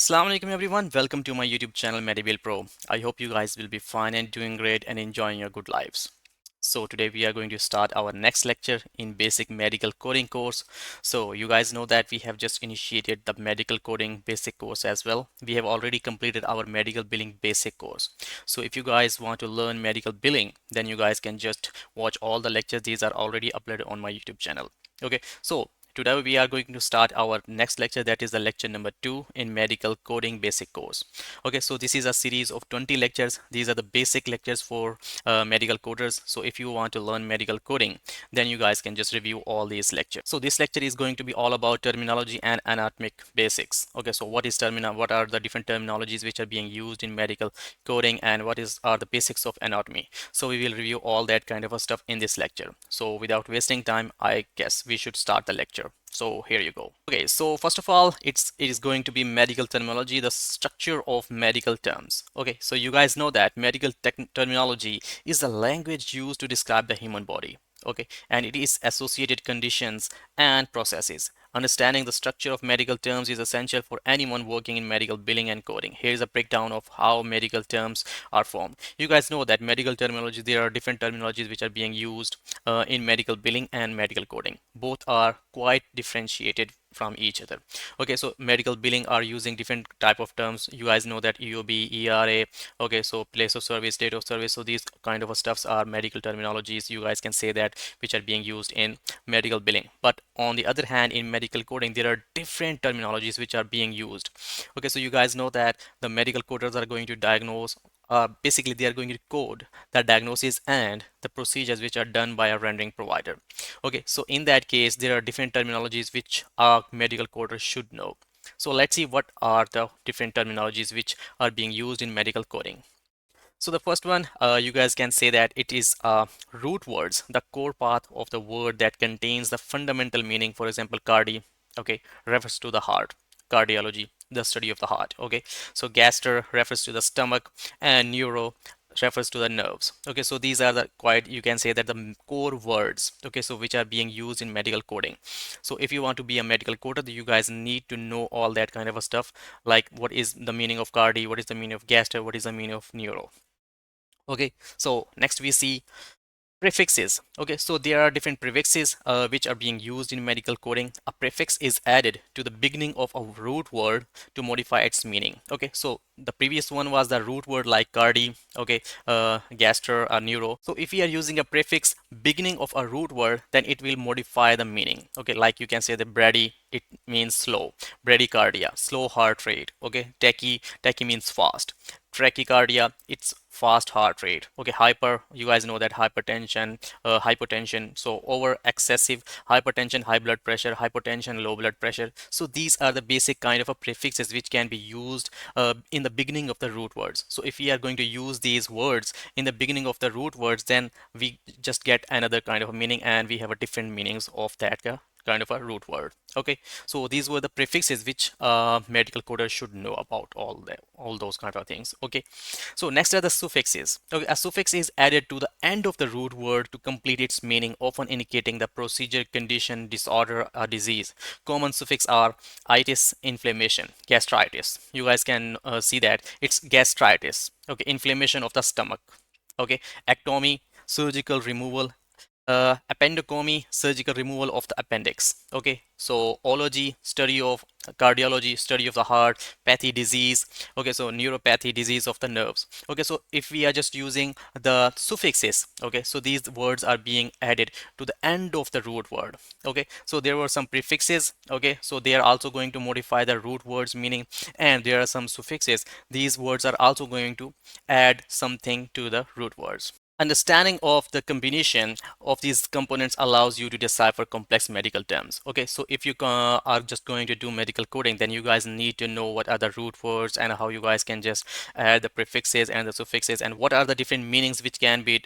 Assalamu alaikum everyone, welcome to my YouTube channel Medibil Pro. I hope you guys will be fine and doing great and enjoying your good lives. So today we are going to start our next lecture in basic medical coding course. So you guys know that we have just initiated the medical coding basic course as well. We have already completed our medical billing basic course. So if you guys want to learn medical billing, then you guys can just watch all the lectures. These are already uploaded on my YouTube channel. Okay, so today we are going to start our next lecture, that is the lecture number 2 in medical coding basic course. Okay, so this is a series of 20 lectures. These are the basic lectures for medical coders. So if you want to learn medical coding, then you guys can just review all these lectures. So this lecture is going to be all about terminology and anatomic basics. Okay, so what are the different terminologies which are being used in medical coding, and are the basics of anatomy. So we will review all that kind of a stuff in this lecture. So without wasting time, I guess we should start the lecture. So here you go. Okay, so first of all, it is going to be medical terminology, the structure of medical terms. Okay, so you guys know that medical terminology is the language used to describe the human body. Okay, and it is associated conditions and processes. Understanding the structure of medical terms is essential for anyone working in medical billing and coding. Here is a breakdown of how medical terms are formed. You guys know that medical terminology, there are different terminologies which are being used in medical billing and medical coding. Both are quite differentiated from each other. Okay, so medical billing are using different type of terms. You guys know that EOB, ERA. Okay, so place of service, date of service. So these kind of stuffs are medical terminologies, you guys can say that, which are being used in medical billing. But on the other hand, in medical coding, there are different terminologies which are being used. Okay, so you guys know that the medical coders are going to diagnose, basically they are going to code the diagnosis and the procedures which are done by a rendering provider. Okay, so in that case, there are different terminologies which a medical coder should know. So let's see what are the different terminologies which are being used in medical coding. So the first one, you guys can say that it is root words, the core path of the word that contains the fundamental meaning. For example, cardi, okay, refers to the heart. Cardiology, the study of the heart. Okay, so gaster refers to the stomach, and neuro refers to the nerves. Okay, so these are the quite, you can say that the core words, okay, so which are being used in medical coding. So if you want to be a medical coder, you guys need to know all that kind of a stuff, like what is the meaning of cardi, what is the meaning of gaster, what is the meaning of neuro. Okay, so next we see prefixes. Okay, so there are different prefixes which are being used in medical coding. A prefix is added to the beginning of a root word to modify its meaning. Okay, so the previous one was the root word like cardi, okay, gaster, neuro. So if we are using a prefix beginning of a root word, then it will modify the meaning. Okay, like you can say the brady, it means slow. Bradycardia, slow heart rate. Okay, tachy means fast. Tachycardia, it's fast heart rate. Okay, hyper, you guys know that hypertension, hypotension, so over excessive hypertension, high blood pressure, hypotension, low blood pressure. So these are the basic kind of a prefixes which can be used in the beginning of the root words. So if we are going to use these words in the beginning of the root words, then we just get another kind of a meaning, and we have a different meanings of that kind of a root word. Okay, so these were the prefixes which medical coders should know about, all those kind of things. Okay, so next are the suffixes. Okay, a suffix is added to the end of the root word to complete its meaning, often indicating the procedure, condition, disorder, or disease. Common suffix are itis, inflammation, gastritis. You guys can see that it's gastritis. Okay, inflammation of the stomach. Okay, ectomy, surgical removal, appendocomy, surgical removal of the appendix. Okay, so ology, study of cardiology, study of the heart. Pathy, disease. Okay, so neuropathy, disease of the nerves. Okay, so if we are just using the suffixes, okay, so these words are being added to the end of the root word. Okay, so there were some prefixes. Okay, so they are also going to modify the root words meaning, and there are some suffixes. These words are also going to add something to the root words. Understanding of the combination of these components allows you to decipher complex medical terms. Okay, so if you are just going to do medical coding, then you guys need to know what are the root words and how you guys can just add the prefixes and the suffixes, and what are the different meanings which can be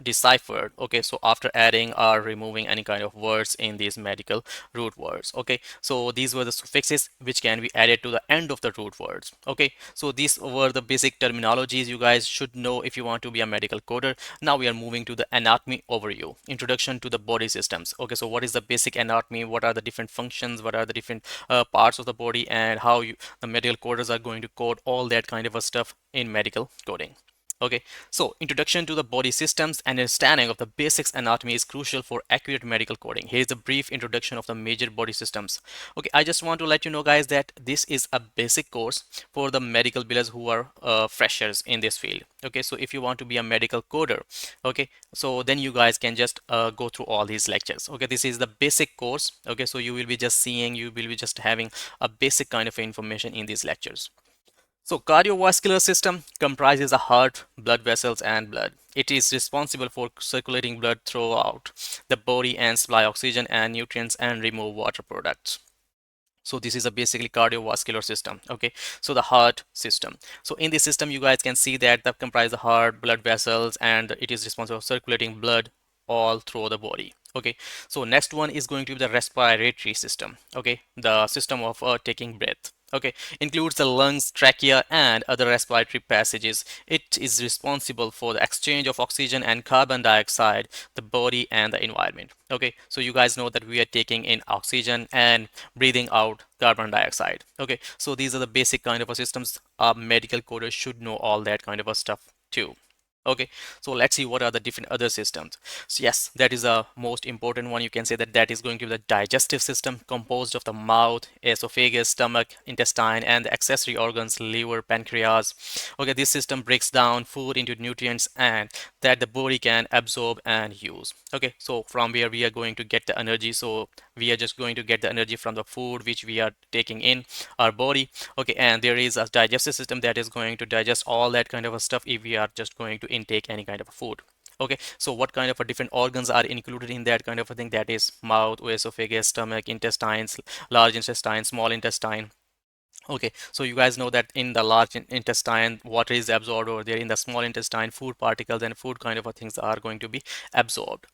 deciphered. Okay, so after adding or removing any kind of words in these medical root words. Okay, so these were the suffixes which can be added to the end of the root words. Okay, so these were the basic terminologies you guys should know if you want to be a medical coder. Now we are moving to the anatomy overview, introduction to the body systems. Okay, so what is the basic anatomy? What are the different functions? What are the different parts of the body, and how the medical coders are going to code all that kind of a stuff in medical coding. Okay, so introduction to the body systems and understanding of the basics anatomy is crucial for accurate medical coding. Here is a brief introduction of the major body systems. Okay, I just want to let you know, guys, that this is a basic course for the medical billers who are freshers in this field. Okay, so if you want to be a medical coder, okay, so then you guys can just go through all these lectures. Okay, this is the basic course. Okay, so you will be just seeing, you will be just having a basic kind of information in these lectures. So cardiovascular system comprises the heart, blood vessels, and blood. It is responsible for circulating blood throughout the body and supply oxygen and nutrients and remove water products. So this is a basically cardiovascular system. Okay, so the heart system. So in this system, you guys can see that that comprise the heart, blood vessels, and it is responsible for circulating blood all through the body. Okay, so next one is going to be the respiratory system. Okay, the system of taking breath. Okay, includes the lungs, trachea, and other respiratory passages. It is responsible for the exchange of oxygen and carbon dioxide, the body and the environment. Okay, so you guys know that we are taking in oxygen and breathing out carbon dioxide. Okay, so these are the basic kind of a systems. Medical coders should know all that kind of a stuff too. Okay, so let's see what are the different other systems. So yes, that is a most important one. You can say that that is going to be the digestive system, composed of the mouth, esophagus, stomach, intestine, and the accessory organs, liver, pancreas. Okay, this system breaks down food into nutrients and that the body can absorb and use. Okay, so from where we are going to get the energy, so we are just going to get the energy from the food which we are taking in our body. Okay, and there is a digestive system that is going to digest all that kind of a stuff if we are just going to intake any kind of a food. Okay, so what kind of a different organs are included in that kind of a thing? That is mouth, esophagus, stomach, intestines, large intestine, small intestine. Okay, so you guys know that in the large intestine, water is absorbed over there. In the small intestine, food particles and food kind of a things are going to be absorbed.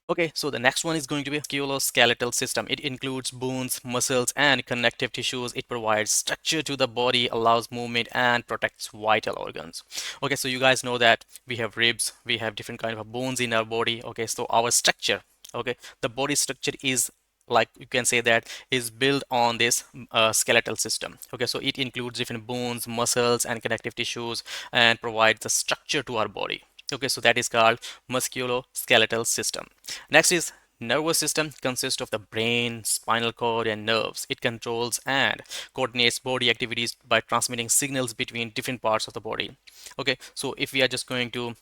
Okay, so the next one is going to be musculoskeletal system. It includes bones, muscles, and connective tissues. It provides structure to the body, allows movement, and protects vital organs. Okay, so you guys know that we have ribs, we have different kind of bones in our body. Okay, so our structure, okay, the body structure is, like you can say, that is built on this skeletal system. Okay, so it includes different bones, muscles, and connective tissues, and provides the structure to our body. Okay, so that is called musculoskeletal system. Next is nervous system, consists of the brain, spinal cord, and nerves. It controls and coordinates body activities by transmitting signals between different parts of the body. Okay, so if we are just going to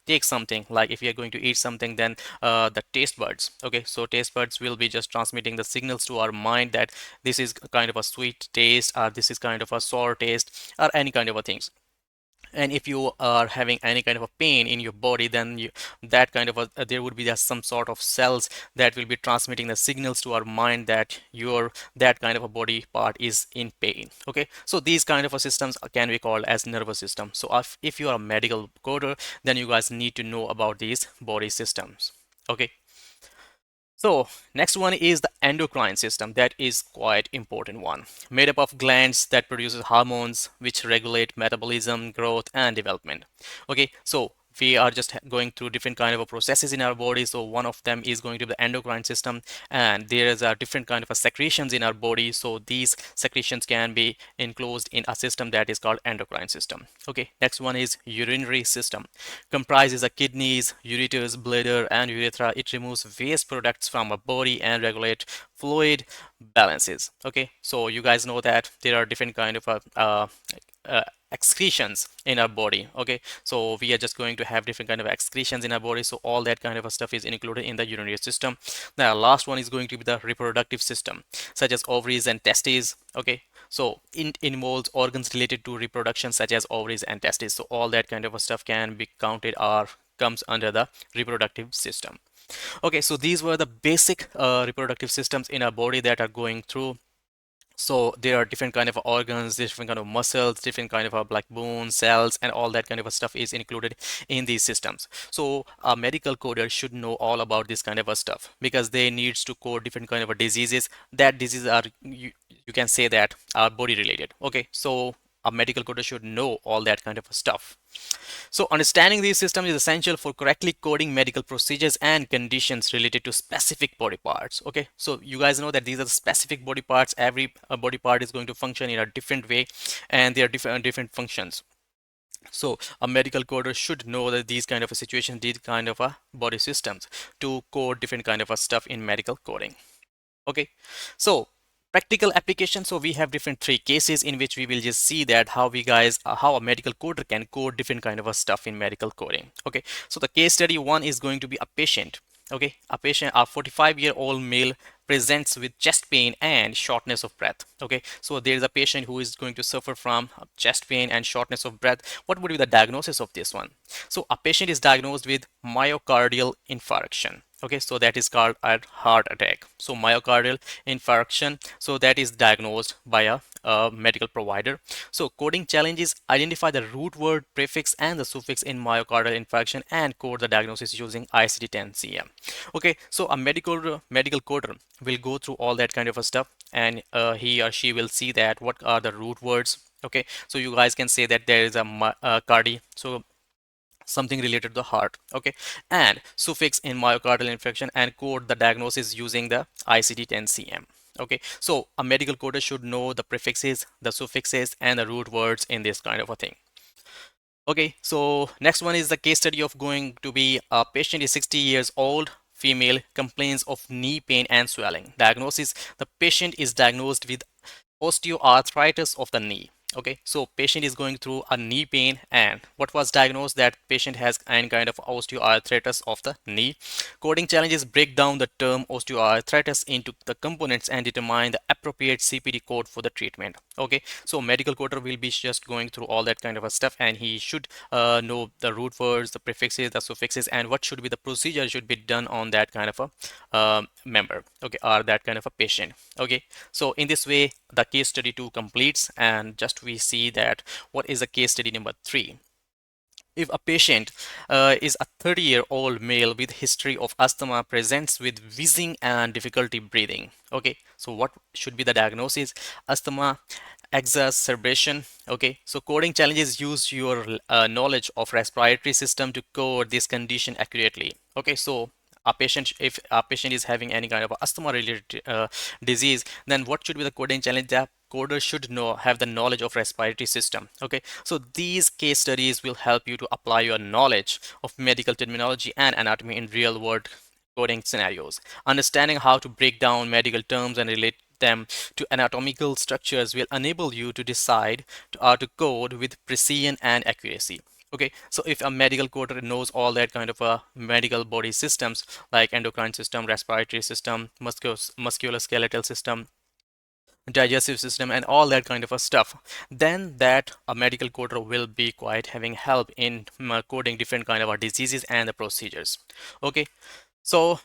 take something, like if we are going to eat something, then the taste buds, okay, so taste buds will be just transmitting the signals to our mind that this is kind of a sweet taste, or this is kind of a sour taste, or any kind of a things. And if you are having any kind of a pain in your body, then that kind of a, there would be just some sort of cells that will be transmitting the signals to our mind that your that kind of a body part is in pain. Okay, so these kind of a systems can be called as nervous system. So if you are a medical coder, then you guys need to know about these body systems. Okay, so next one is the endocrine system. That is quite important one. Made up of glands that produces hormones which regulate metabolism, growth, and development. Okay, so we are just going through different kind of processes in our body. So one of them is going to be the endocrine system, and there is a different kind of a secretions in our body. So these secretions can be enclosed in a system that is called endocrine system. Okay, next one is urinary system. Comprises the kidneys, ureters, bladder, and urethra. It removes waste products from a body and regulate fluid balances. Okay, so you guys know that there are different kind of excretions in our body. Okay, so we are just going to have different kind of excretions in our body, so all that kind of a stuff is included in the urinary system. Now last one is going to be the reproductive system, such as ovaries and testes. Okay, so it involves organs related to reproduction, such as ovaries and testes. So all that kind of a stuff can be counted or comes under the reproductive system. Okay, so these were the basic reproductive systems in our body that are going through. So there are different kind of organs, different kind of muscles, different kind of like bones, cells, and all that kind of stuff is included in these systems. So a medical coder should know all about this kind of a stuff, because they needs to code different kind of diseases. That diseases are, you can say that, are body related. Okay, so a medical coder should know all that kind of stuff. So understanding these systems is essential for correctly coding medical procedures and conditions related to specific body parts. Okay, so you guys know that these are the specific body parts. Every body part is going to function in a different way, and they are different functions. So a medical coder should know that these kind of a situation, these kind of a body systems to code different kind of a stuff in medical coding. Okay, so practical application. So we have different three cases in which we will just see that how we guys how a medical coder can code different kind of a stuff in medical coding. Okay, so the case study one is going to be a patient. Okay, a 45-year-old male presents with chest pain and shortness of breath. Okay, so there is a patient who is going to suffer from chest pain and shortness of breath. What would be the diagnosis of this one? So a patient is diagnosed with myocardial infarction. Okay, so that is called a heart attack. So myocardial infarction, so that is diagnosed by a medical provider. So coding challenges: identify the root word, prefix and the suffix in myocardial infarction and code the diagnosis using ICD 10 CM. Okay, so a medical coder will go through all that kind of a stuff, and he or she will see that what are the root words. Okay, so you guys can say that there is a cardi, so something related to the heart. Okay, and suffix in myocardial infarction and code the diagnosis using the ICD 10 CM. Okay, so a medical coder should know the prefixes, the suffixes and the root words in this kind of a thing. Okay, so next one is the case study of going to be a patient is 60 years old, female, complains of knee pain and swelling. Diagnosis: the patient is diagnosed with osteoarthritis of the knee. Okay, so patient is going through a knee pain, and what was diagnosed? That patient has any kind of osteoarthritis of the knee. Coding challenges: break down the term osteoarthritis into the components and determine the appropriate CPT code for the treatment. Okay, so medical coder will be just going through all that kind of a stuff, and he should know the root words, the prefixes, the suffixes, and what should be the procedure should be done on that kind of a member, okay, or that kind of a patient. Okay, so in this way the case study 2 completes, and just we see that what is the case study number 3. If a patient is a 30-year-old male with history of asthma, presents with wheezing and difficulty breathing. Okay, so what should be the diagnosis? Asthma exacerbation. Okay, so coding challenges: use your knowledge of respiratory system to code this condition accurately. Okay, so a patient, if a patient is having any kind of asthma related disease, then what should be the coding challenge? That coder should know, have the knowledge of respiratory system. Okay, so these case studies will help you to apply your knowledge of medical terminology and anatomy in real world coding scenarios. Understanding how to break down medical terms and relate them to anatomical structures will enable you to decide to code with precision and accuracy. Okay, so if a medical coder knows all that kind of medical body systems like endocrine system, respiratory system, musculoskeletal system, digestive system and all that kind of a stuff, then that a medical coder will be quite having help in coding different kind of diseases and the procedures. Okay, so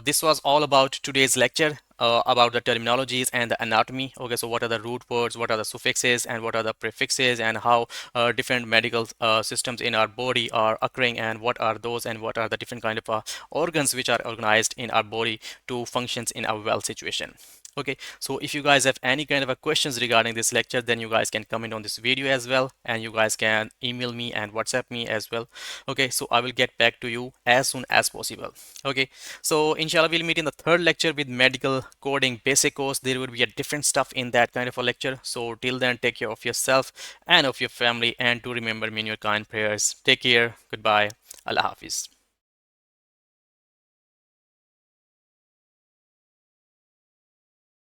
this was all about today's lecture about the terminologies and the anatomy. Okay, so what are the root words, what are the suffixes, and what are the prefixes, and how different medical systems in our body are occurring, and what are those, and what are the different kind of organs which are organized in our body to functions in a well situation. Okay, so if you guys have any kind of a questions regarding this lecture, then you guys can comment on this video as well, and you guys can email me and WhatsApp me as well. Okay, so I will get back to you as soon as possible. Okay, so inshallah we'll meet in the third lecture with medical coding basic course. There will be a different stuff in that kind of a lecture. So till then, take care of yourself and of your family, and to remember me in your kind prayers. Take care. Goodbye. Allah Hafiz.